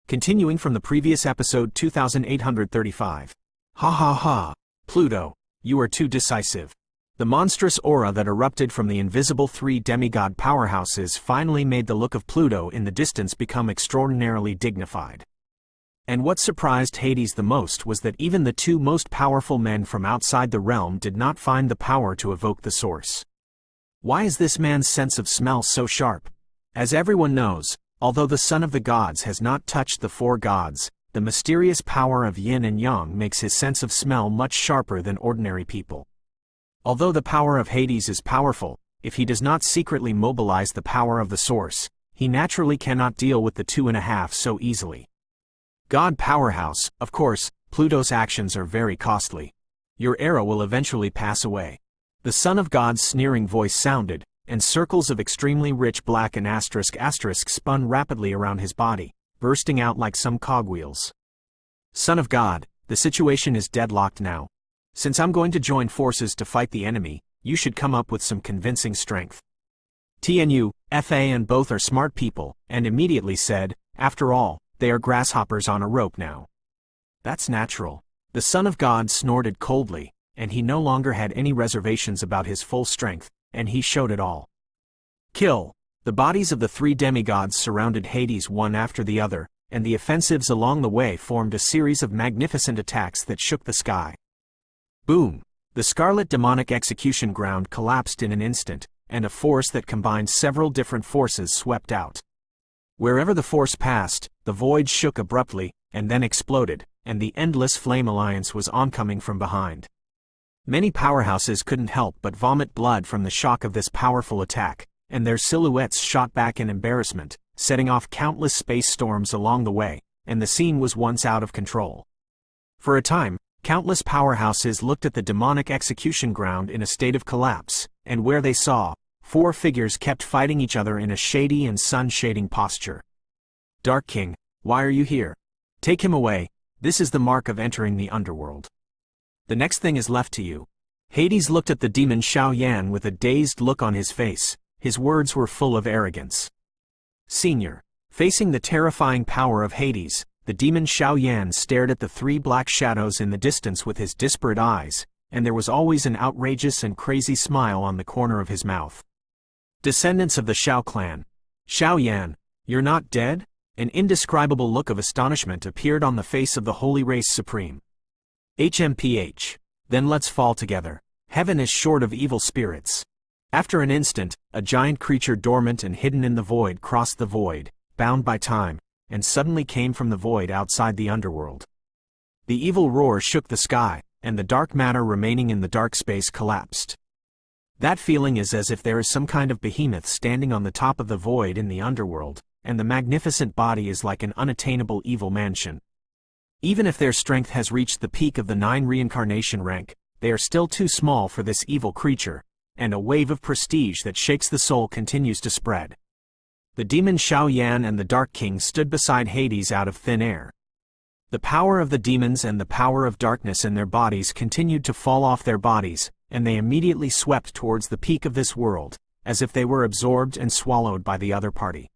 Continuing from the previous episode 2835. Ha ha ha. Pluto, you are too decisive. The monstrous aura that erupted from the invisible three demigod powerhouses finally made the look of Pluto in the distance become extraordinarily dignified. And what surprised Hades the most was that even the two most powerful men from outside the realm did not find the power to evoke the source. Why is this man's sense of smell so sharp? As everyone knows, although the son of the gods has not touched the four gods, the mysterious power of yin and yang makes his sense of smell much sharper than ordinary people. Although the power of Hades is powerful, if he does not secretly mobilize the power of the source, he naturally cannot deal with the 2.5 so easily. God powerhouse, of course, Pluto's actions are very costly. Your era will eventually pass away. The son of God's sneering voice sounded, and circles of extremely rich black and asterisk spun rapidly around his body, bursting out like some cogwheels. Son of God, the situation is deadlocked now. Since I'm going to join forces to fight the enemy, you should come up with some convincing strength. TNU, FA and both are smart people, and immediately said, after all, they are grasshoppers on a rope now. That's natural. The son of God snorted coldly, and he no longer had any reservations about his full strength, and he showed it all. Kill. The bodies of the three demigods surrounded Hades one after the other, and the offensives along the way formed a series of magnificent attacks that shook the sky. Boom! The scarlet demonic execution ground collapsed in an instant, and a force that combined several different forces swept out. Wherever the force passed, the void shook abruptly, and then exploded, and the Endless Flame Alliance was oncoming from behind. Many powerhouses couldn't help but vomit blood from the shock of this powerful attack, and their silhouettes shot back in embarrassment, setting off countless space storms along the way, and the scene was once out of control. For a time, countless powerhouses looked at the demonic execution ground in a state of collapse, and where they saw, four figures kept fighting each other in a shady and sun-shading posture. Dark King, why are you here? Take him away. This is the mark of entering the underworld. The next thing is left to you. Hades looked at the demon Xiao Yan with a dazed look on his face. His words were full of arrogance. Senior. Facing the terrifying power of Hades, the demon Xiao Yan stared at the three black shadows in the distance with his disparate eyes, and there was always an outrageous and crazy smile on the corner of his mouth. Descendants of the Xiao clan. Xiao Yan, you're not dead? An indescribable look of astonishment appeared on the face of the Holy Race Supreme. HMPH. Then let's fall together. Heaven is short of evil spirits. After an instant, a giant creature dormant and hidden in the void crossed the void, bound by time, and suddenly came from the void outside the underworld. The evil roar shook the sky, and the dark matter remaining in the dark space collapsed. That feeling is as if there is some kind of behemoth standing on the top of the void in the underworld, and the magnificent body is like an unattainable evil mansion. Even if their strength has reached the peak of the 9 reincarnation rank, they are still too small for this evil creature, and a wave of prestige that shakes the soul continues to spread. The demon Xiao Yan and the Dark King stood beside Hades out of thin air. The power of the demons and the power of darkness in their bodies continued to fall off their bodies, and they immediately swept towards the peak of this world, as if they were absorbed and swallowed by the other party.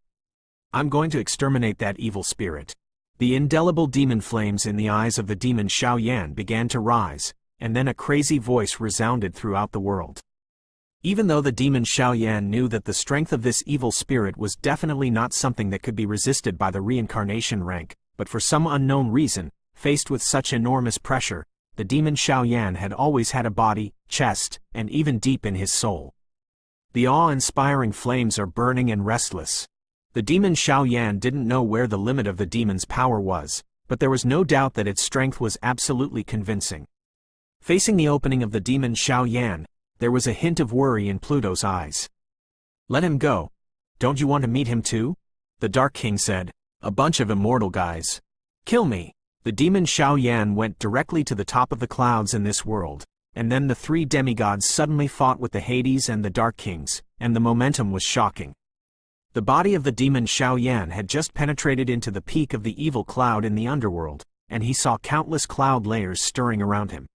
I'm going to exterminate that evil spirit. The indelible demon flames in the eyes of the demon Xiao Yan began to rise, and then a crazy voice resounded throughout the world. Even though the demon Xiao Yan knew that the strength of this evil spirit was definitely not something that could be resisted by the reincarnation rank, but for some unknown reason, faced with such enormous pressure, the demon Xiao Yan had always had a body, chest, and even deep in his soul. The awe-inspiring flames are burning and restless. The demon Xiao Yan didn't know where the limit of the demon's power was, but there was no doubt that its strength was absolutely convincing. Facing the opening of the demon Xiao Yan, there was a hint of worry in Pluto's eyes. Let him go. Don't you want to meet him too? The Dark King said. A bunch of immortal guys. Kill me. The demon Xiao Yan went directly to the top of the clouds in this world, and then the three demigods suddenly fought with the Hades and the Dark Kings, and the momentum was shocking. The body of the demon Xiao Yan had just penetrated into the peak of the evil cloud in the underworld, and he saw countless cloud layers stirring around him.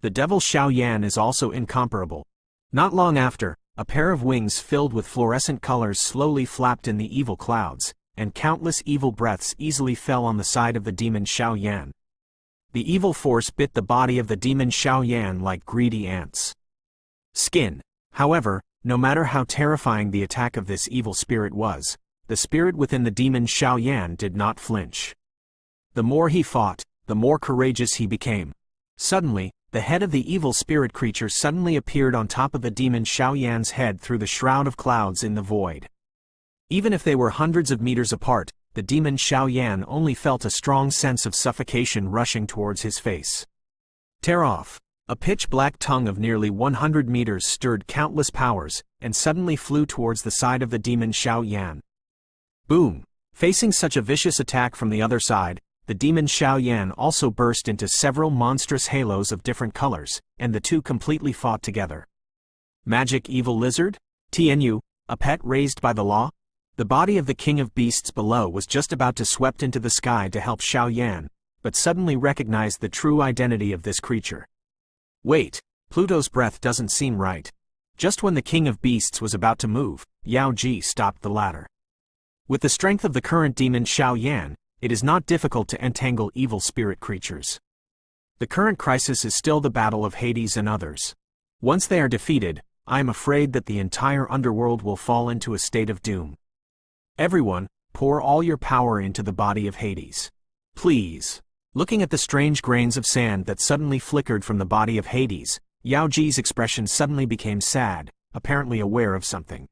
The devil Xiao Yan is also incomparable. Not long after, a pair of wings filled with fluorescent colors slowly flapped in the evil clouds, and countless evil breaths easily fell on the side of the demon Xiao Yan. The evil force bit the body of the demon Xiao Yan like greedy ants. Skin. However, no matter how terrifying the attack of this evil spirit was, the spirit within the demon Xiao Yan did not flinch. The more he fought, the more courageous he became. Suddenly, the head of the evil spirit creature suddenly appeared on top of the demon Xiao Yan's head through the shroud of clouds in the void. Even if they were hundreds of meters apart, the demon Xiao Yan only felt a strong sense of suffocation rushing towards his face. Tear off! A pitch-black tongue of nearly 100 meters stirred countless powers, and suddenly flew towards the side of the demon Xiao Yan. Boom! Facing such a vicious attack from the other side, the demon Xiao Yan also burst into several monstrous halos of different colors, and the two completely fought together. Magic evil lizard? Tnu, a pet raised by the law? The body of the king of beasts below was just about to swept into the sky to help Xiao Yan, but suddenly recognized the true identity of this creature. Wait, Pluto's breath doesn't seem right. Just when the king of beasts was about to move, Yao Ji stopped the latter. With the strength of the current demon Xiao Yan, it is not difficult to entangle evil spirit creatures. The current crisis is still the battle of Hades and others. Once they are defeated, I am afraid that the entire underworld will fall into a state of doom. Everyone, pour all your power into the body of Hades. Please. Looking at the strange grains of sand that suddenly flickered from the body of Hades, Yao Ji's expression suddenly became sad, apparently aware of something.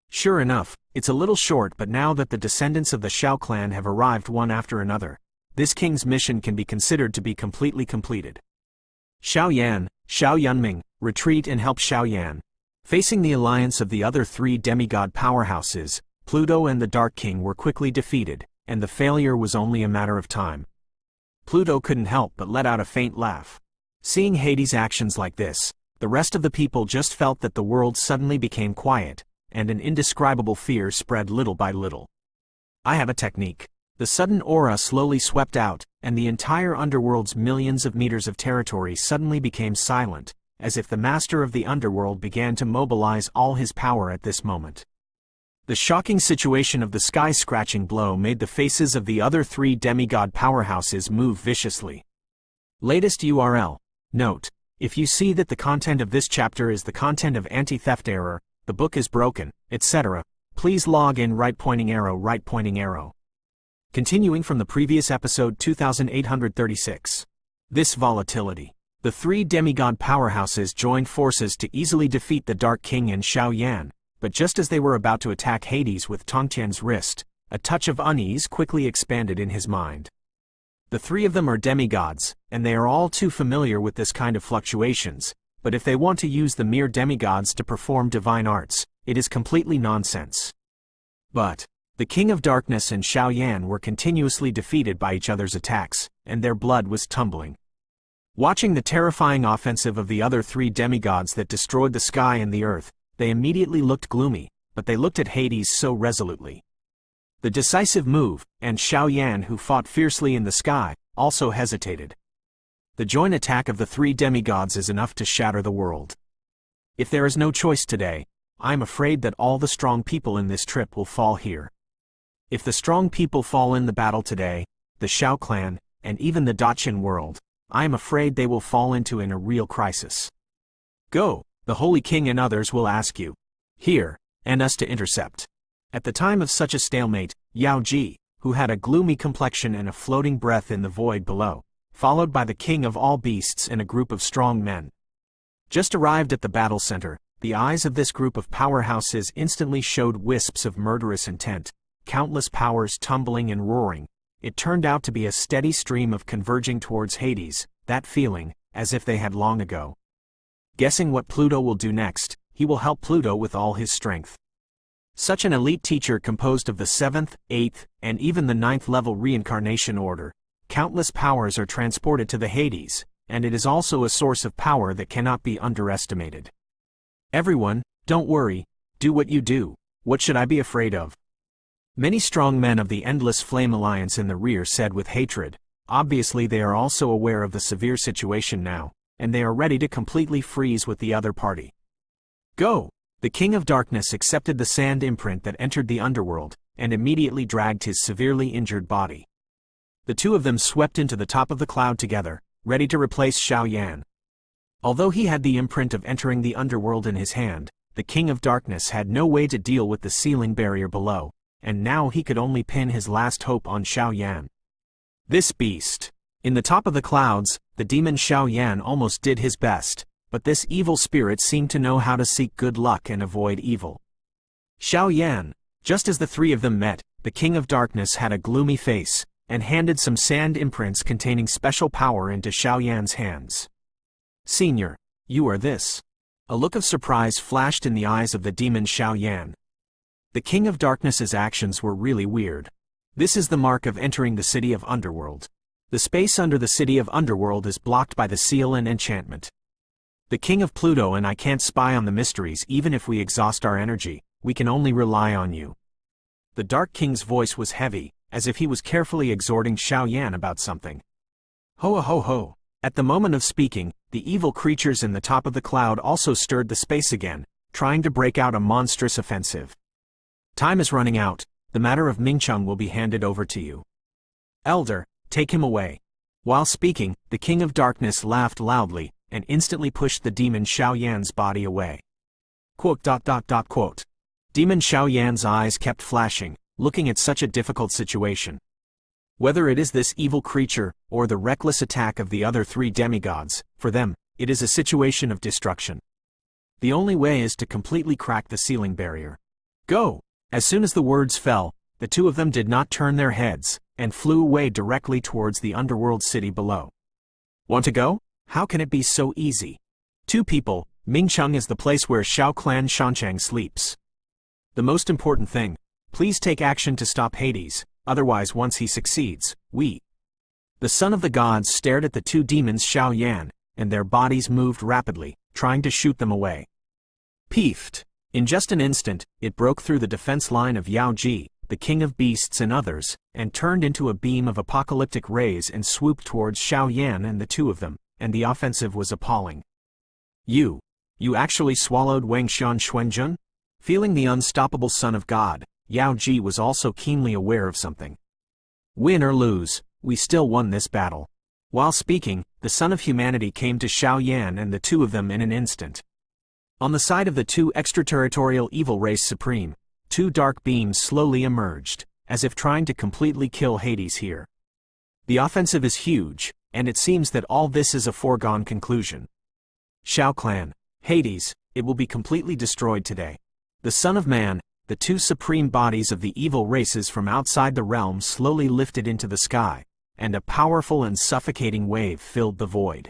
Sure enough, it's a little short, but now that the descendants of the Xiao clan have arrived one after another, this king's mission can be considered to be completely completed. Xiao Yan, Xiao Yunming, retreat and help Xiao Yan. Facing the alliance of the other three demigod powerhouses, Pluto and the Dark King were quickly defeated, and the failure was only a matter of time. Pluto couldn't help but let out a faint laugh. Seeing Hades' actions like this, the rest of the people just felt that the world suddenly became quiet, and an indescribable fear spread little by little. I have a technique. The sudden aura slowly swept out, and the entire underworld's millions of meters of territory suddenly became silent, as if the master of the underworld began to mobilize all his power at this moment. The shocking situation of the sky-scratching blow made the faces of the other three demigod powerhouses move viciously. Latest URL. Note: if you see that the content of this chapter is the content of anti-theft error, the book is broken, etc., please log in right pointing arrow. Continuing from the previous episode 2836. This volatility. The three demigod powerhouses joined forces to easily defeat the Dark King and Xiao Yan. But just as they were about to attack Hades with Tongtian's wrist, a touch of unease quickly expanded in his mind. The three of them are demigods, and they are all too familiar with this kind of fluctuations, but if they want to use the mere demigods to perform divine arts, it is completely nonsense. But the King of Darkness and Xiao Yan were continuously defeated by each other's attacks, and their blood was tumbling. Watching the terrifying offensive of the other three demigods that destroyed the sky and the earth, they immediately looked gloomy, but they looked at Hades so resolutely. The decisive move, and Xiao Yan, who fought fiercely in the sky, also hesitated. The joint attack of the three demigods is enough to shatter the world. If there is no choice today, I am afraid that all the strong people in this trip will fall here. If the strong people fall in the battle today, the Xiao clan, and even the Daqin world, I am afraid they will fall into a real crisis. Go! The Holy King and others will ask you, here, and us to intercept. At the time of such a stalemate, Yao Ji, who had a gloomy complexion and a floating breath in the void below, followed by the king of all beasts and a group of strong men, just arrived at the battle center. The eyes of this group of powerhouses instantly showed wisps of murderous intent, countless powers tumbling and roaring. It turned out to be a steady stream of converging towards Hades, that feeling, as if they had long ago. Guessing what Pluto will do next, he will help Pluto with all his strength. Such an elite teacher composed of the 7th, 8th, and even the 9th level reincarnation order, countless powers are transported to the Hades, and it is also a source of power that cannot be underestimated. Everyone, don't worry, do what you do. What should I be afraid of? Many strong men of the Endless Flame Alliance in the rear said with hatred. Obviously they are also aware of the severe situation now, and they are ready to completely freeze with the other party. Go! The King of Darkness accepted the sand imprint that entered the underworld, and immediately dragged his severely injured body. The two of them swept into the top of the cloud together, ready to replace Xiao Yan. Although he had the imprint of entering the underworld in his hand, the King of Darkness had no way to deal with the ceiling barrier below, and now he could only pin his last hope on Xiao Yan. This beast! In the top of the clouds, the demon Xiao Yan almost did his best, but this evil spirit seemed to know how to seek good luck and avoid evil. Xiao Yan! Just as the three of them met, the King of Darkness had a gloomy face, and handed some sand imprints containing special power into Xiao Yan's hands. "Senior, you are this." A look of surprise flashed in the eyes of the demon Xiao Yan. The King of Darkness's actions were really weird. This is the mark of entering the city of Underworld. The space under the city of Underworld is blocked by the seal and enchantment. The King of Pluto and I can't spy on the mysteries even if we exhaust our energy, we can only rely on you. The Dark King's voice was heavy, as if he was carefully exhorting Xiao Yan about something. Ho ho ho! At the moment of speaking, the evil creatures in the top of the cloud also stirred the space again, trying to break out a monstrous offensive. Time is running out, the matter of Mingcheng will be handed over to you. Elder, take him away. While speaking, the King of Darkness laughed loudly, and instantly pushed the demon Xiao Yan's body away. Quote. Demon Xiao Yan's eyes kept flashing, looking at such a difficult situation. Whether it is this evil creature, or the reckless attack of the other three demigods, for them, it is a situation of destruction. The only way is to completely crack the ceiling barrier. Go! As soon as the words fell, the two of them did not turn their heads, and flew away directly towards the underworld city below. Want to go? How can it be so easy? Two people, Mingcheng is the place where Shao Clan Shanchang sleeps. The most important thing, please take action to stop Hades, otherwise once he succeeds, we. The son of the gods stared at the two demons Xiao Yan, and their bodies moved rapidly, trying to shoot them away. Peefed. In just an instant, it broke through the defense line of Yao Ji, the king of beasts and others, and turned into a beam of apocalyptic rays and swooped towards Xiao Yan and the two of them, and the offensive was appalling. You actually swallowed Wang Xian Xuanjun? Feeling the unstoppable son of God, Yao Ji was also keenly aware of something. Win or lose, we still won this battle. While speaking, the son of humanity came to Xiao Yan and the two of them in an instant. On the side of the two extraterritorial evil race supreme, two dark beams slowly emerged, as if trying to completely kill Hades here. The offensive is huge, and it seems that all this is a foregone conclusion. Shao Clan, Hades, it will be completely destroyed today. The Son of Man, the two supreme bodies of the evil races from outside the realm slowly lifted into the sky, and a powerful and suffocating wave filled the void.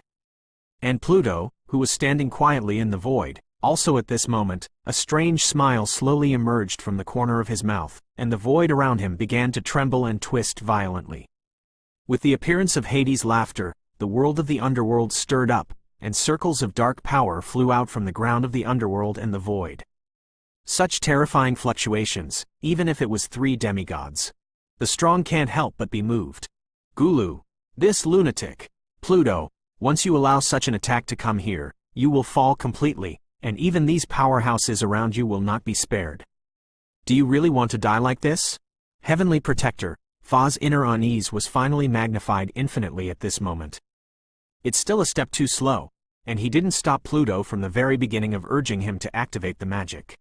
And Pluto, who was standing quietly in the void, also at this moment, a strange smile slowly emerged from the corner of his mouth, and the void around him began to tremble and twist violently. With the appearance of Hades' laughter, the world of the underworld stirred up, and circles of dark power flew out from the ground of the underworld and the void. Such terrifying fluctuations, even if it was three demigods. The strong can't help but be moved. Gulu, this lunatic. Pluto, once you allow such an attack to come here, you will fall completely, and even these powerhouses around you will not be spared. Do you really want to die like this? Heavenly Protector, Fa's inner unease was finally magnified infinitely at this moment. It's still a step too slow, and he didn't stop Pluto from the very beginning of urging him to activate the magic.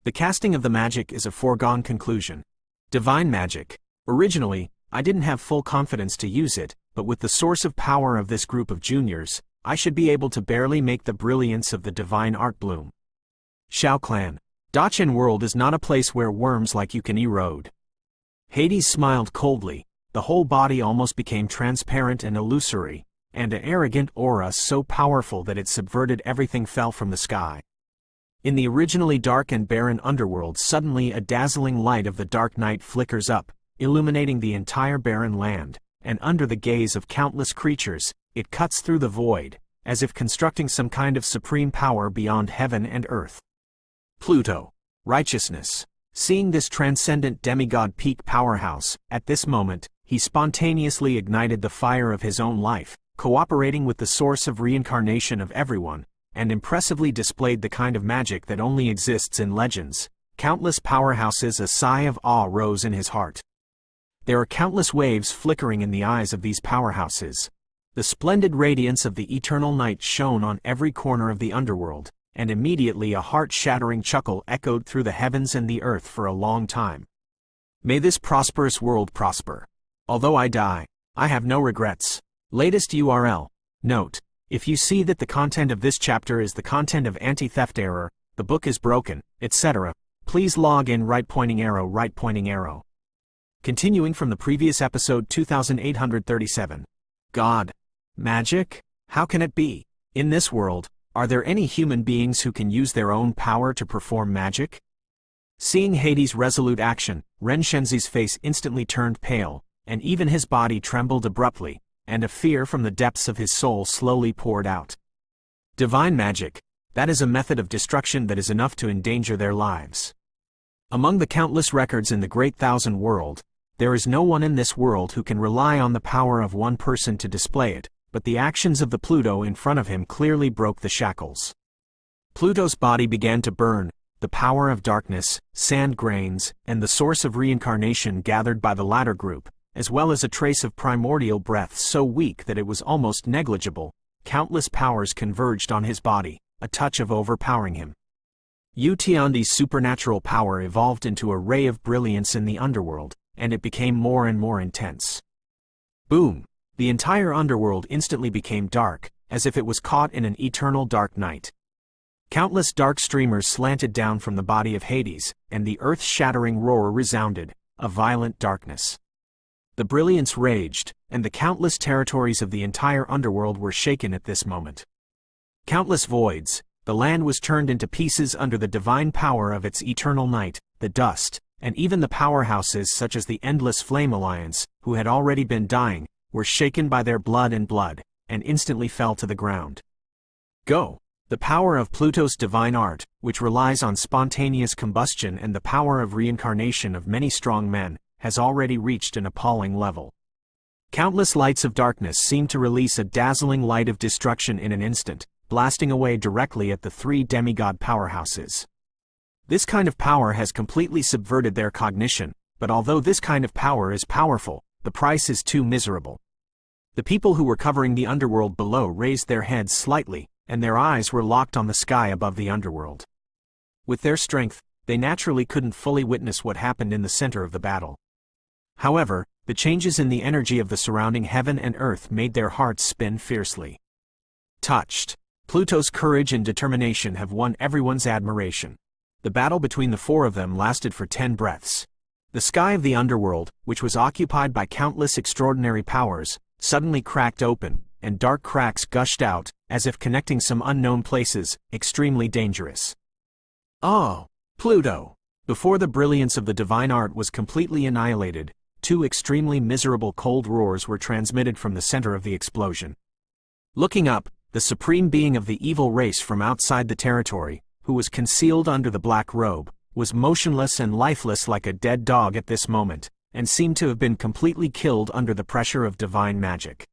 The casting of the magic is a foregone conclusion. Divine magic. Originally, I didn't have full confidence to use it, but with the source of power of this group of juniors, I should be able to barely make the brilliance of the divine art bloom. Shao Clan. Dachen World is not a place where worms like you can erode. Hades smiled coldly, the whole body almost became transparent and illusory, and an arrogant aura so powerful that it subverted everything fell from the sky. In the originally dark and barren underworld, suddenly a dazzling light of the dark night flickers up, illuminating the entire barren land, and under the gaze of countless creatures, it cuts through the void, as if constructing some kind of supreme power beyond heaven and earth. Pluto. Righteousness. Seeing this transcendent demigod peak powerhouse, at this moment, he spontaneously ignited the fire of his own life, cooperating with the source of reincarnation of everyone, and impressively displayed the kind of magic that only exists in legends, countless powerhouses. A sigh of awe rose in his heart. There are countless waves flickering in the eyes of these powerhouses. The splendid radiance of the eternal night shone on every corner of the underworld, and immediately a heart-shattering chuckle echoed through the heavens and the earth for a long time. May this prosperous world prosper. Although I die, I have no regrets. Latest URL. Note: if you see that the content of this chapter is the content of anti-theft error, the book is broken, etc., please log in right pointing arrow. Continuing from the previous episode 2837. God. Magic? How can it be? In this world, are there any human beings who can use their own power to perform magic? Seeing Hades' resolute action, Ren Shenzi's face instantly turned pale, and even his body trembled abruptly, and a fear from the depths of his soul slowly poured out. Divine magic, that is a method of destruction that is enough to endanger their lives. Among the countless records in the Great Thousand World, there is no one in this world who can rely on the power of one person to display it, but the actions of the Pluto in front of him clearly broke the shackles. Pluto's body began to burn, the power of darkness, sand grains, and the source of reincarnation gathered by the latter group, as well as a trace of primordial breath so weak that it was almost negligible. Countless powers converged on his body, a touch of overpowering him. Yu Tiandi's supernatural power evolved into a ray of brilliance in the underworld, and it became more and more intense. Boom! The entire underworld instantly became dark, as if it was caught in an eternal dark night. Countless dark streamers slanted down from the body of Hades, and the earth-shattering roar resounded, a violent darkness. The brilliance raged, and the countless territories of the entire underworld were shaken at this moment. Countless voids, the land was turned into pieces under the divine power of its eternal night, the dust, and even the powerhouses such as the Endless Flame Alliance, who had already been dying, were shaken by their blood, and instantly fell to the ground. Go! The power of Pluto's divine art, which relies on spontaneous combustion and the power of reincarnation of many strong men, has already reached an appalling level. Countless lights of darkness seemed to release a dazzling light of destruction in an instant, blasting away directly at the three demigod powerhouses. This kind of power has completely subverted their cognition, but although this kind of power is powerful, the price is too miserable. The people who were covering the underworld below raised their heads slightly, and their eyes were locked on the sky above the underworld. With their strength, they naturally couldn't fully witness what happened in the center of the battle. However, the changes in the energy of the surrounding heaven and earth made their hearts spin fiercely. Touched. Pluto's courage and determination have won everyone's admiration. The battle between the four of them lasted for 10 breaths. The sky of the underworld, which was occupied by countless extraordinary powers, suddenly cracked open, and dark cracks gushed out, as if connecting some unknown places, extremely dangerous. Oh, Pluto! Before the brilliance of the divine art was completely annihilated, 2 extremely miserable cold roars were transmitted from the center of the explosion. Looking up, the supreme being of the evil race from outside the territory, who was concealed under the black robe, was motionless and lifeless like a dead dog at this moment, and seemed to have been completely killed under the pressure of divine magic.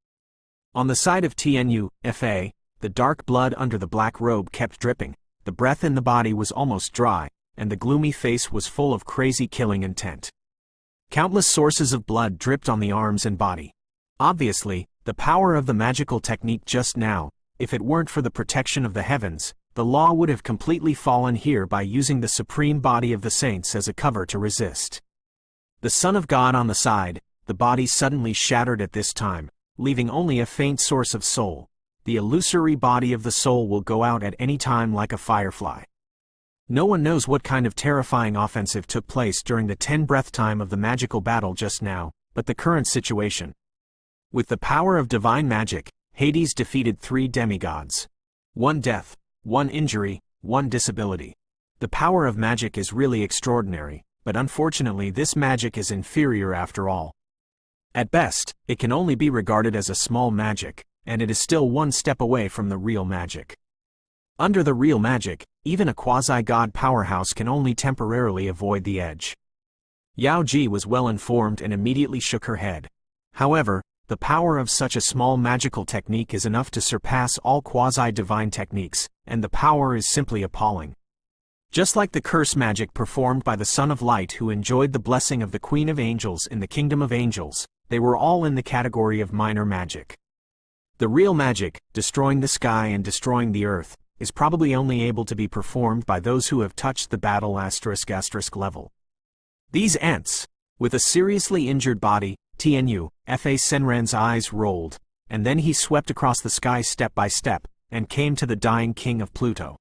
On the side of TNU-FA, the dark blood under the black robe kept dripping, the breath in the body was almost dry, and the gloomy face was full of crazy killing intent. Countless sources of blood dripped on the arms and body. Obviously, the power of the magical technique just now, if it weren't for the protection of the heavens, the law would have completely fallen here by using the supreme body of the saints as a cover to resist. The Son of God on the side, the body suddenly shattered at this time, leaving only a faint source of soul. The illusory body of the soul will go out at any time like a firefly. No one knows what kind of terrifying offensive took place during the 10-breath time of the magical battle just now, but the current situation. With the power of divine magic, Hades defeated 3 demigods. 1 death, 1 injury, 1 disability. The power of magic is really extraordinary, but unfortunately this magic is inferior after all. At best, it can only be regarded as a small magic, and it is still one step away from the real magic. Under the real magic, even a quasi-god powerhouse can only temporarily avoid the edge. Yao Ji was well informed and immediately shook her head. However, the power of such a small magical technique is enough to surpass all quasi-divine techniques, and the power is simply appalling. Just like the curse magic performed by the Son of Light who enjoyed the blessing of the Queen of Angels in the Kingdom of Angels, they were all in the category of minor magic. The real magic, destroying the sky and destroying the earth, is probably only able to be performed by those who have touched the battle *** level. These ants, with a seriously injured body, Tnu, Fa Senran's eyes rolled, and then he swept across the sky step by step, and came to the dying king of Pluto.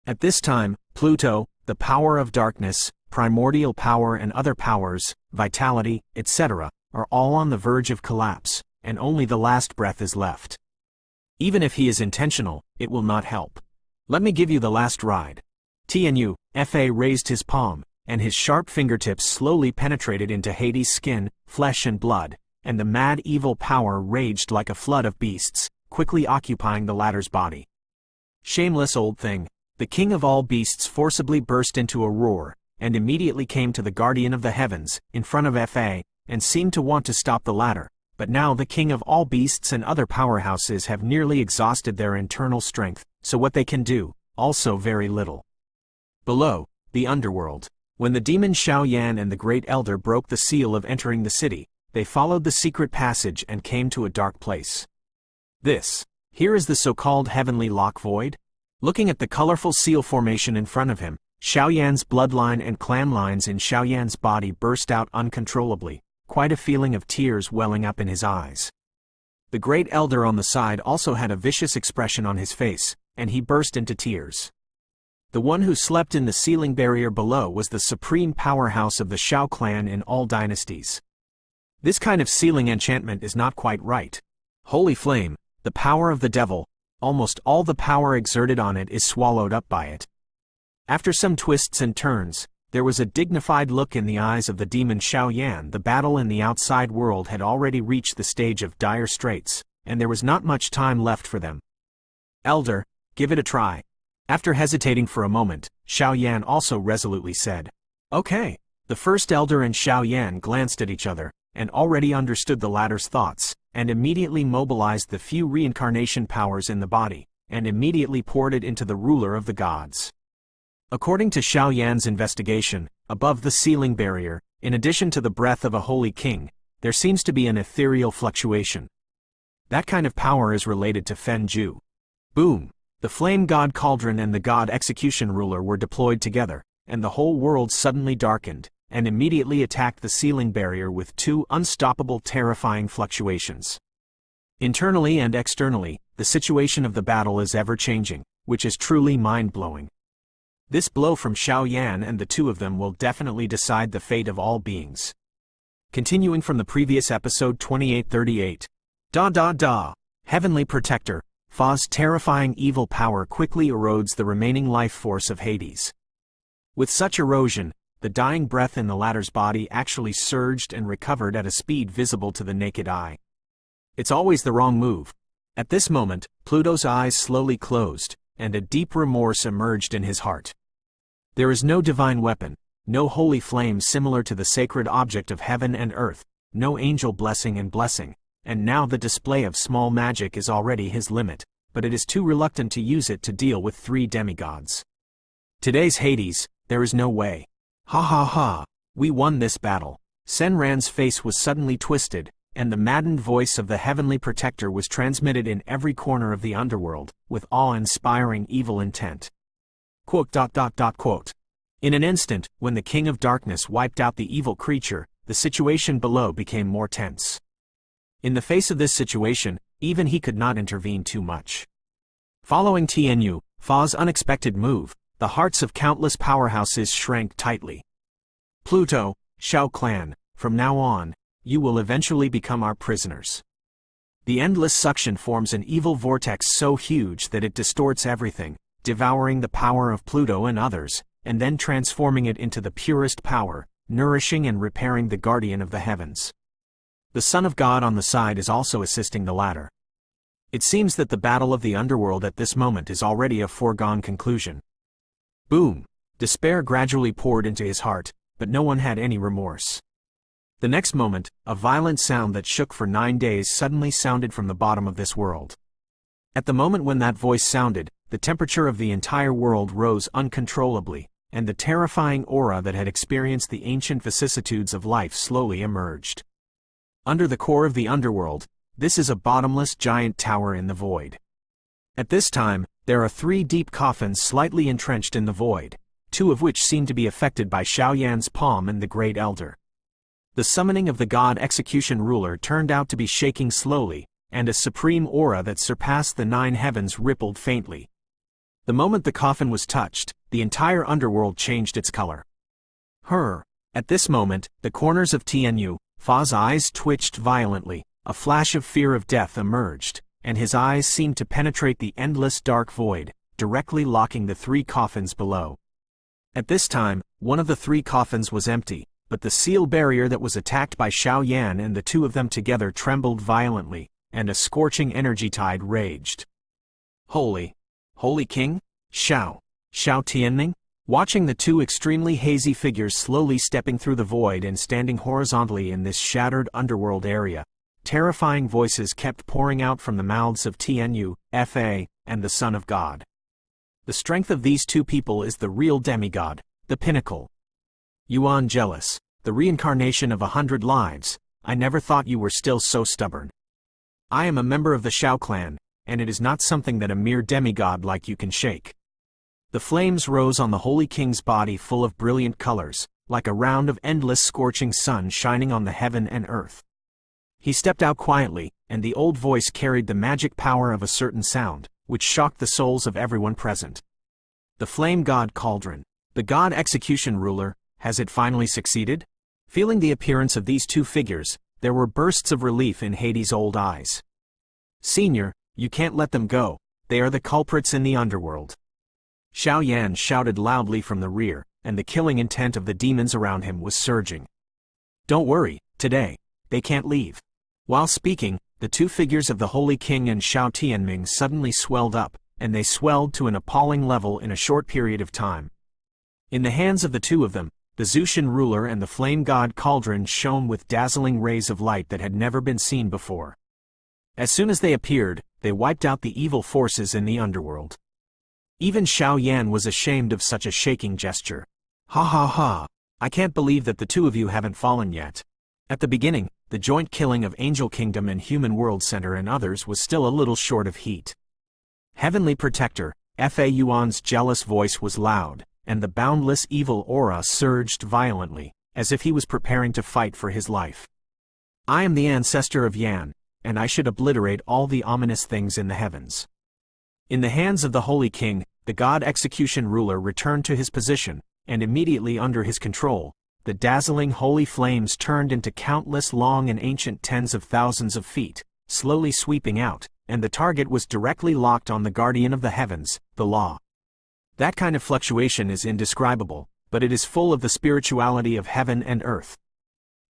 At this time, Pluto, the power of darkness, primordial power and other powers, vitality, etc., are all on the verge of collapse, and only the last breath is left. Even if he is intentional, it will not help. Let me give you the last ride. Tnu, Fa raised his palm, and his sharp fingertips slowly penetrated into Hades' skin, flesh and blood, and the mad evil power raged like a flood of beasts, quickly occupying the latter's body. Shameless old thing, the king of all beasts forcibly burst into a roar, and immediately came to the guardian of the heavens, in front of Fa, and seemed to want to stop the latter, but now the king of all beasts and other powerhouses have nearly exhausted their internal strength, so what they can do, also very little. Below, the underworld. When the demon Xiao Yan and the great elder broke the seal of entering the city, they followed the secret passage and came to a dark place. Here is the so-called heavenly lock void. Looking at the colorful seal formation in front of him, Xiao Yan's bloodline and clan lines in Xiao Yan's body burst out uncontrollably, quite a feeling of tears welling up in his eyes. The great elder on the side also had a vicious expression on his face, and he burst into tears. The one who slept in the ceiling barrier below was the supreme powerhouse of the Xiao clan in all dynasties. This kind of ceiling enchantment is not quite right. Holy flame, the power of the devil, almost all the power exerted on it is swallowed up by it. After some twists and turns, there was a dignified look in the eyes of the demon Xiao Yan. The battle in the outside world had already reached the stage of dire straits, and there was not much time left for them. Elder, give it a try. After hesitating for a moment, Xiao Yan also resolutely said, Okay. The first elder and Xiao Yan glanced at each other, and already understood the latter's thoughts, and immediately mobilized the few reincarnation powers in the body, and immediately poured it into the ruler of the gods. According to Xiao Yan's investigation, above the ceiling barrier, in addition to the breath of a holy king, there seems to be an ethereal fluctuation. That kind of power is related to Fen Ju. Boom! The flame god cauldron and the god execution ruler were deployed together, and the whole world suddenly darkened, and immediately attacked the ceiling barrier with two unstoppable terrifying fluctuations. Internally and externally, the situation of the battle is ever-changing, which is truly mind-blowing. This blow from Xiao Yan and the two of them will definitely decide the fate of all beings. Continuing from the previous episode 2838. Heavenly Protector, Fa's terrifying evil power quickly erodes the remaining life force of Hades. With such erosion, the dying breath in the latter's body actually surged and recovered at a speed visible to the naked eye. It's always the wrong move. At this moment, Pluto's eyes slowly closed, and a deep remorse emerged in his heart. There is no divine weapon, no holy flame similar to the sacred object of heaven and earth, no angel blessing, and now the display of small magic is already his limit, but it is too reluctant to use it to deal with 3 demigods. Today's Hades, there is no way. Ha ha ha, we won this battle. Senran's face was suddenly twisted, and the maddened voice of the heavenly protector was transmitted in every corner of the underworld, with awe-inspiring evil intent. In an instant, when the king of darkness wiped out the evil creature, the situation below became more tense. In the face of this situation, even he could not intervene too much. Following Tnu, Fa's unexpected move, the hearts of countless powerhouses shrank tightly. Pluto, Xiao clan, from now on, you will eventually become our prisoners. The endless suction forms an evil vortex so huge that it distorts everything, devouring the power of Pluto and others, and then transforming it into the purest power, nourishing and repairing the guardian of the heavens. The Son of God on the side is also assisting the latter. It seems that the battle of the underworld at this moment is already a foregone conclusion. Boom! Despair gradually poured into his heart, but no one had any remorse. The next moment, a violent sound that shook for 9 days suddenly sounded from the bottom of this world. At the moment when that voice sounded, the temperature of the entire world rose uncontrollably, and the terrifying aura that had experienced the ancient vicissitudes of life slowly emerged. Under the core of the underworld, this is a bottomless giant tower in the void. At this time, there are 3 deep coffins slightly entrenched in the void, 2 of which seem to be affected by Xiaoyan's palm and the Great Elder. The summoning of the God Execution Ruler turned out to be shaking slowly, and a supreme aura that surpassed the 9 heavens rippled faintly. The moment the coffin was touched, the entire underworld changed its color. At this moment, the corners of Fa's eyes twitched violently, a flash of fear of death emerged, and his eyes seemed to penetrate the endless dark void, directly locking the 3 coffins below. At this time, one of the 3 coffins was empty, but the seal barrier that was attacked by Xiaoyan and the 2 of them together trembled violently, and a scorching energy tide raged. Holy King? Xiao Tianming? Watching the 2 extremely hazy figures slowly stepping through the void and standing horizontally in this shattered underworld area, terrifying voices kept pouring out from the mouths of Fa and the Son of God. The strength of these 2 people is the real demigod, the pinnacle. Yuan jealous, the reincarnation of 100 lives, I never thought you were still so stubborn. I am a member of the Xiao clan, and it is not something that a mere demigod like you can shake. The flames rose on the Holy King's body full of brilliant colors, like a round of endless scorching sun shining on the heaven and earth. He stepped out quietly, and the old voice carried the magic power of a certain sound, which shocked the souls of everyone present. The Flame God Cauldron, the God Execution Ruler, has it finally succeeded? Feeling the appearance of these 2 figures, there were bursts of relief in Hades' old eyes. Senior, you can't let them go, they are the culprits in the underworld. Xiaoyan shouted loudly from the rear, and the killing intent of the demons around him was surging. Don't worry, today, they can't leave. While speaking, the 2 figures of the Holy King and Xiao Tianming suddenly swelled up, and they swelled to an appalling level in a short period of time. In the hands of the 2 of them, the Zushan ruler and the Flame God Cauldron shone with dazzling rays of light that had never been seen before. As soon as they appeared, they wiped out the evil forces in the underworld. Even Xiaoyan was ashamed of such a shaking gesture. Ha! I can't believe that the 2 of you haven't fallen yet. At the beginning, the joint killing of Angel Kingdom and Human World Center and others was still a little short of heat. Heavenly Protector, Fa Yuan's jealous voice was loud, and the boundless evil aura surged violently, as if he was preparing to fight for his life. I am the ancestor of Yan, and I should obliterate all the ominous things in the heavens. In the hands of the Holy King, the God Execution Ruler returned to his position, and immediately under his control, the dazzling holy flames turned into countless long and ancient tens of thousands of feet, slowly sweeping out, and the target was directly locked on the guardian of the heavens, the Law. That kind of fluctuation is indescribable, but it is full of the spirituality of heaven and earth.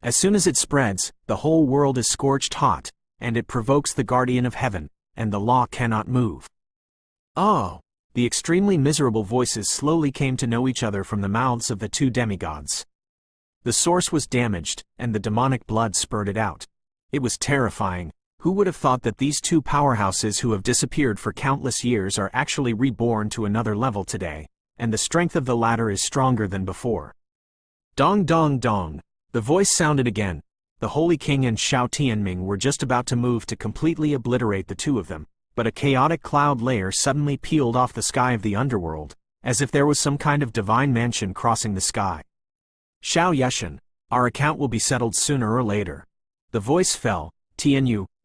As soon as it spreads, the whole world is scorched hot, and it provokes the guardian of heaven, and the Law cannot move. Oh! The extremely miserable voices slowly came to know each other from the mouths of the 2 demigods. The source was damaged, and the demonic blood spurted out. It was terrifying. Who would have thought that these 2 powerhouses who have disappeared for countless years are actually reborn to another level today, and the strength of the latter is stronger than before. Dong dong dong! The voice sounded again. The Holy King and Xiao Tianming were just about to move to completely obliterate the 2 of them, but a chaotic cloud layer suddenly peeled off the sky of the underworld, as if there was some kind of divine mansion crossing the sky. Xiao Yeshan, our account will be settled sooner or later. The voice fell.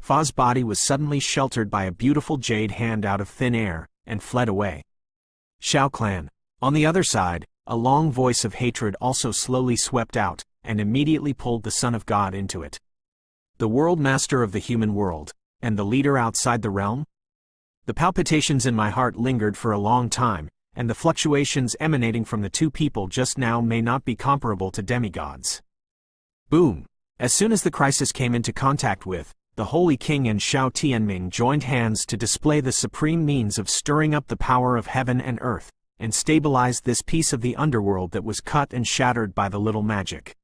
Fa's body was suddenly sheltered by a beautiful jade hand out of thin air, and fled away. Xiao clan. On the other side, a long voice of hatred also slowly swept out, and immediately pulled the Son of God into it. The world master of the human world, and the leader outside the realm? The palpitations in my heart lingered for a long time, and the fluctuations emanating from the 2 people just now may not be comparable to demigods. Boom! As soon as the crisis came into contact with, the Holy King and Xiao Tianming joined hands to display the supreme means of stirring up the power of heaven and earth, and stabilize this piece of the underworld that was cut and shattered by the little magic.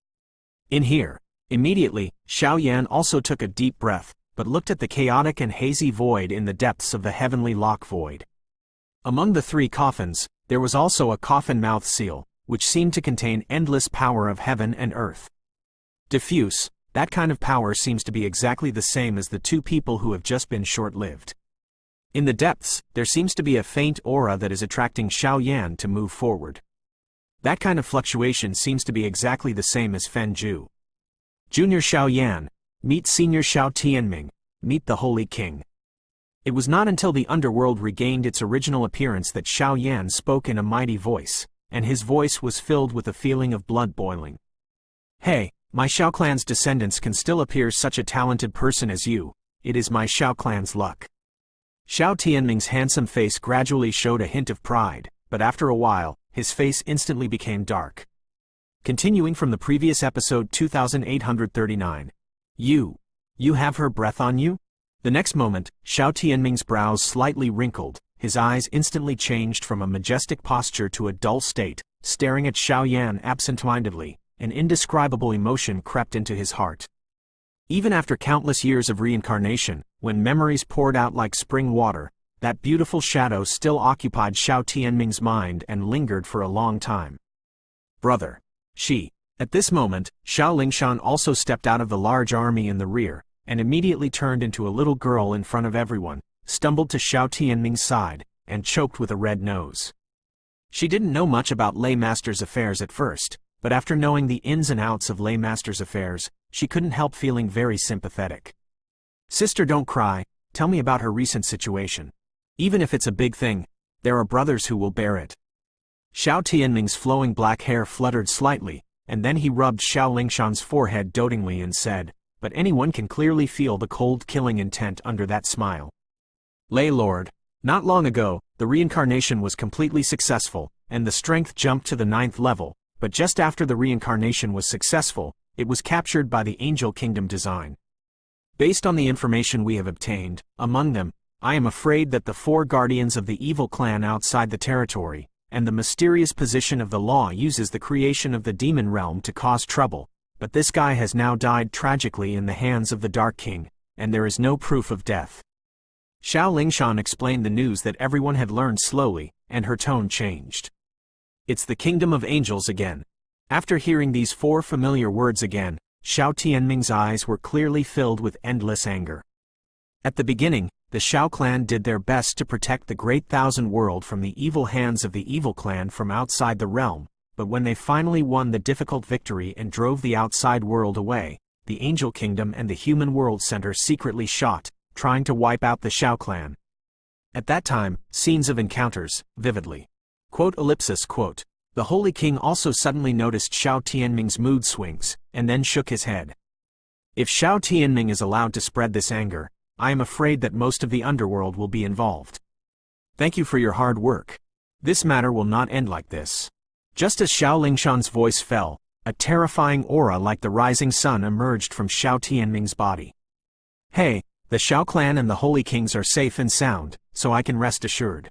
In here, immediately, Xiaoyan also took a deep breath, but looked at the chaotic and hazy void in the depths of the heavenly lock void. Among the 3 coffins, there was also a coffin mouth seal, which seemed to contain endless power of heaven and earth. Diffuse, that kind of power seems to be exactly the same as the two people who have just been short-lived. In the depths, there seems to be a faint aura that is attracting Xiao Yan to move forward. That kind of fluctuation seems to be exactly the same as Fen Zhu. Junior Xiao Yan, meet Senior Xiao Tianming, meet the Holy King. It was not until the underworld regained its original appearance that Xiao Yan spoke in a mighty voice, and his voice was filled with a feeling of blood boiling. Hey, my Xiao clan's descendants can still appear such a talented person as you. It is my Xiao clan's luck. Xiao Tianming's handsome face gradually showed a hint of pride, but after a while, his face instantly became dark. Continuing from the previous episode 2839. You have her breath on you? The next moment, Xiao Tianming's brows slightly wrinkled, his eyes instantly changed from a majestic posture to a dull state, staring at Xiao Yan absent-mindedly. An indescribable emotion crept into his heart. Even after countless years of reincarnation, when memories poured out like spring water, that beautiful shadow still occupied Xiao Tianming's mind and lingered for a long time. Brother. She. At this moment, Xiao Lingshan also stepped out of the large army in the rear, and immediately turned into a little girl in front of everyone, stumbled to Xiao Tianming's side, and choked with a red nose. She didn't know much about Lay Master's affairs at first, but after knowing the ins and outs of Lay Master's affairs, she couldn't help feeling very sympathetic. Sister, don't cry, tell me about her recent situation. Even if it's a big thing, there are brothers who will bear it. Xiao Tianming's flowing black hair fluttered slightly, and then he rubbed Xiao Lingshan's forehead dotingly and said, but anyone can clearly feel the cold killing intent under that smile. Lay Lord, not long ago, the reincarnation was completely successful, and the strength jumped to the 9th level, but just after the reincarnation was successful, it was captured by the Angel Kingdom design. Based on the information we have obtained, among them, I am afraid that the 4 guardians of the evil clan outside the territory, and the mysterious position of the law uses the creation of the demon realm to cause trouble, but this guy has now died tragically in the hands of the Dark King, and there is no proof of death. Xiao Lingshan explained the news that everyone had learned slowly, and her tone changed. It's the kingdom of angels again. After hearing these 4 familiar words again, Xiao Tianming's eyes were clearly filled with endless anger. At the beginning, the Xiao clan did their best to protect the Great Thousand World from the evil hands of the evil clan from outside the realm, but when they finally won the difficult victory and drove the outside world away, the Angel Kingdom and the Human World Center secretly shot, trying to wipe out the Xiao clan. At that time, scenes of encounters, vividly. Quote. The Holy King also suddenly noticed Xiao Tianming's mood swings, and then shook his head. If Xiao Tianming is allowed to spread this anger, I am afraid that most of the underworld will be involved. Thank you for your hard work. This matter will not end like this. Just as Xiao Lingshan's voice fell, a terrifying aura like the rising sun emerged from Xiao Tianming's body. Hey, the Xiao clan and the Holy Kings are safe and sound, so I can rest assured.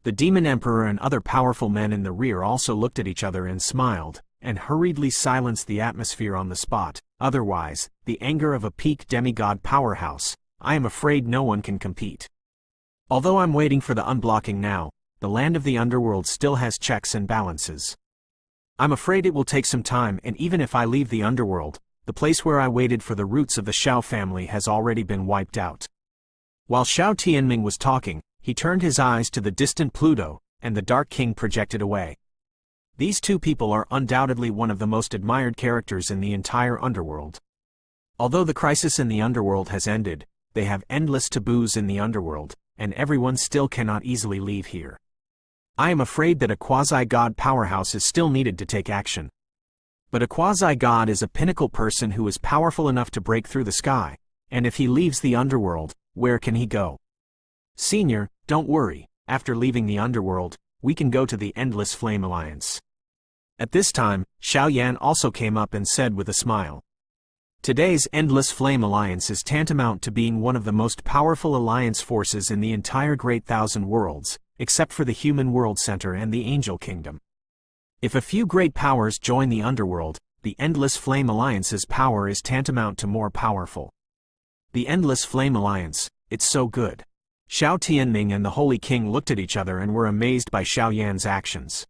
The Demon Emperor and other powerful men in the rear also looked at each other and smiled, and hurriedly silenced the atmosphere on the spot. Otherwise, the anger of a peak demigod powerhouse, I am afraid no one can compete. Although I'm waiting for the unblocking now, the land of the underworld still has checks and balances. I'm afraid it will take some time, and even if I leave the underworld, the place where I waited for the roots of the Xiao family has already been wiped out. While Xiao Tianming was talking, he turned his eyes to the distant Pluto, and the Dark King projected away. These two people are undoubtedly one of the most admired characters in the entire underworld. Although the crisis in the underworld has ended, they have endless taboos in the underworld, and everyone still cannot easily leave here. I am afraid that a quasi-god powerhouse is still needed to take action. But a quasi-god is a pinnacle person who is powerful enough to break through the sky, and if he leaves the underworld, where can he go? Senior, don't worry, after leaving the underworld, we can go to the Endless Flame Alliance. At this time, Xiao Yan also came up and said with a smile. Today's Endless Flame Alliance is tantamount to being one of the most powerful alliance forces in the entire Great Thousand Worlds, except for the Human World Center and the Angel Kingdom. If a few great powers join the underworld, the Endless Flame Alliance's power is tantamount to more powerful. The Endless Flame Alliance, it's so good. Xiao Tianming and the Holy King looked at each other and were amazed by Xiao Yan's actions.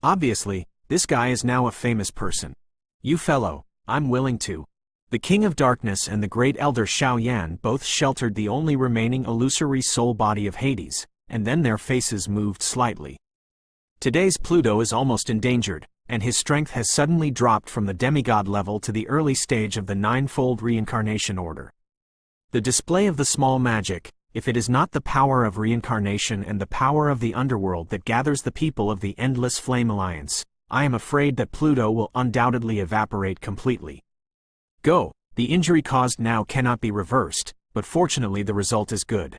Obviously, This guy is now a famous person. You fellow, I'm willing to. The King of Darkness and the Great Elder Xiao Yan both sheltered the only remaining illusory soul body of Hades, and then their faces moved slightly. Today's Pluto is almost endangered, and his strength has suddenly dropped from the demigod level to the early stage of the ninefold reincarnation order. The display of the small magic, if it is not the power of reincarnation and the power of the underworld that gathers the people of the Endless Flame Alliance, I am afraid that Pluto will undoubtedly evaporate completely. Go, the injury caused now cannot be reversed, but fortunately the result is good.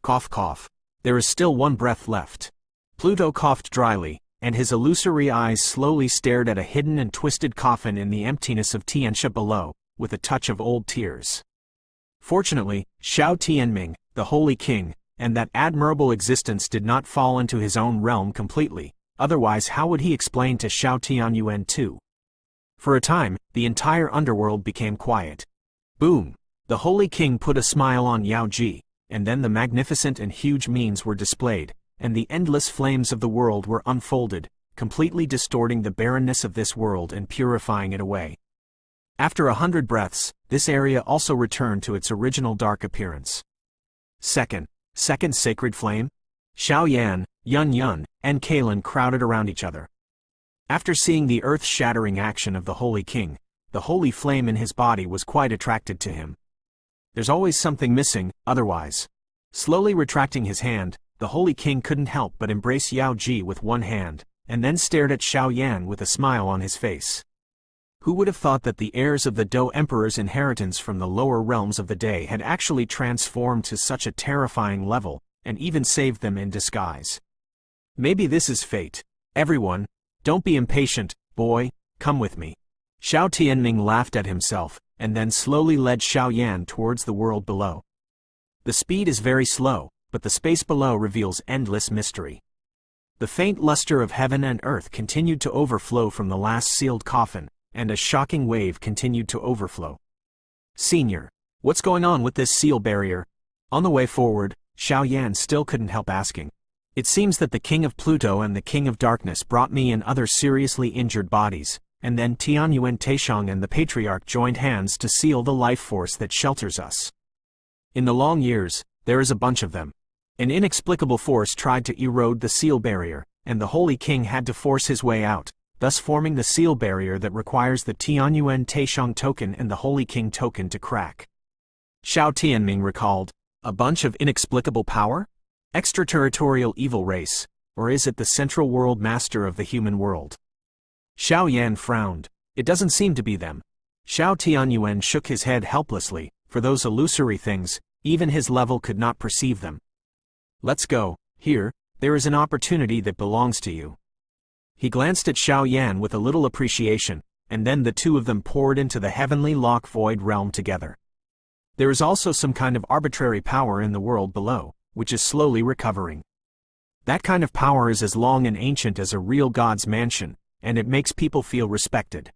Cough cough. There is still one breath left. Pluto coughed dryly, and his illusory eyes slowly stared at a hidden and twisted coffin in the emptiness of Tianxia below, with a touch of old tears. Fortunately, Xiao Tianming, the Holy King, and that admirable existence did not fall into his own realm completely, otherwise how would he explain to Xiao Tianyuan too? For a time, the entire underworld became quiet. Boom! The Holy King put a smile on Yao Ji, and then the magnificent and huge means were displayed, and the endless flames of the world were unfolded, completely distorting the barrenness of this world and purifying it away. After 100 breaths, this area also returned to its original dark appearance. Second sacred flame? Xiao Yan, Yun Yun, and Kalin crowded around each other. After seeing the earth-shattering action of the Holy King, the holy flame in his body was quite attracted to him. There's always something missing, otherwise. Slowly retracting his hand, the Holy King couldn't help but embrace Yao Ji with one hand, and then stared at Xiao Yan with a smile on his face. Who would have thought that the heirs of the Dou Emperor's inheritance from the lower realms of the day had actually transformed to such a terrifying level, and even saved them in disguise? Maybe this is fate. Everyone, don't be impatient, boy, come with me. Xiao Tianming laughed at himself, and then slowly led Xiao Yan towards the world below. The speed is very slow, but the space below reveals endless mystery. The faint luster of heaven and earth continued to overflow from the last sealed coffin, and a shocking wave continued to overflow. Senior, what's going on with this seal barrier? On the way forward, Xiao Yan still couldn't help asking. It seems that the King of Pluto and the King of Darkness brought me and other seriously injured bodies, and then Tianyuan Taishang and the Patriarch joined hands to seal the life force that shelters us. In the long years, there is a bunch of them. An inexplicable force tried to erode the seal barrier, and the Holy King had to force his way out, thus forming the seal barrier that requires the Tianyuan Taishang token and the Holy King token to crack. Xiao Tianming recalled, a bunch of inexplicable power? Extraterritorial evil race, or is it the central world master of the human world? Xiao Yan frowned. It doesn't seem to be them. Xiao Tianyuan shook his head helplessly. For those illusory things, even his level could not perceive them. Let's go, here, there is an opportunity that belongs to you. He glanced at Xiao Yan with a little appreciation, and then the two of them poured into the heavenly lock void realm together. There is also some kind of arbitrary power in the world below, which is slowly recovering. That kind of power is as long and ancient as a real god's mansion, and it makes people feel respected.